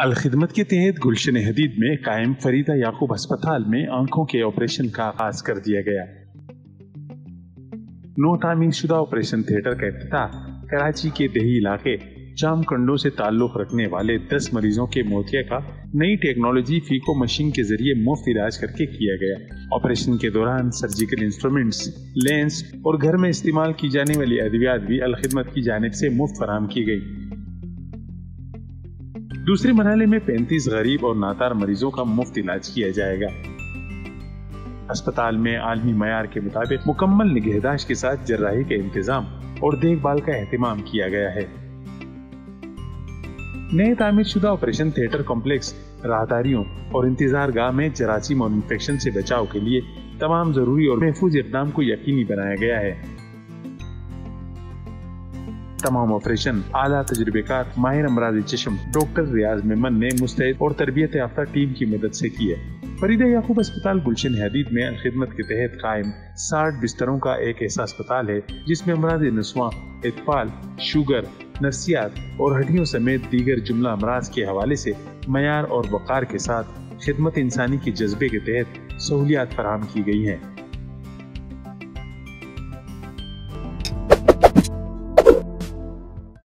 अलखिदमत के तहत गुलशन हदीद में कायम फरीदा याकूब अस्पताल में आंखों के ऑपरेशन का आगाज कर दिया गया। नो तामीर शुदा ऑपरेशन थिएटर का इफ्तिताह कराची के दही इलाके जाम कंडों से ताल्लुक रखने वाले 10 मरीजों के मोतिया का नई टेक्नोलॉजी फीको मशीन के जरिए मुफ्त इलाज करके किया गया। ऑपरेशन के दौरान सर्जिकल इंस्ट्रूमेंट्स, लेंस और घर में इस्तेमाल की जाने वाली अद्वियात भी अलखिदमत की जानिब से मुफ्त फराहम की गई। दूसरे मरहले में 35 गरीब और नातार मरीजों का मुफ्त इलाज किया जाएगा। अस्पताल में आलमी मयार के मुताबिक मुकम्मल निगहदाश्त के साथ जर्राही का इंतजाम और देखभाल का एहतमाम किया गया है। नए तामीर शुदा ऑपरेशन थिएटर कॉम्प्लेक्स राहदारियों और इंतजार गाह में जरासीम और इन्फेक्शन से बचाव के लिए तमाम जरूरी और महफूज इक़दाम को यकीनी बनाया गया है। तमाम ऑपरेशन आला तजुर्बेकार माहिर अमराज़ चश्म डॉक्टर रियाज मेमन ने मुस्तैद और तरबियत याफ्ता टीम की मदद से किए। फरीदा याकूब अस्पताल गुलशन हदीद में अलखिदमत के तहत कायम 60 बिस्तरों का एक ऐसा अस्पताल है जिसमें अमराज़ नस्वां, इत्फाल, शुगर, नफ्सियात और हड्डियों समेत दीगर जुमला अमराज के हवाले से मयार और वक़ार के साथ खिदमत इंसानी के जज्बे के तहत सहूलियात फराहम की गई हैं।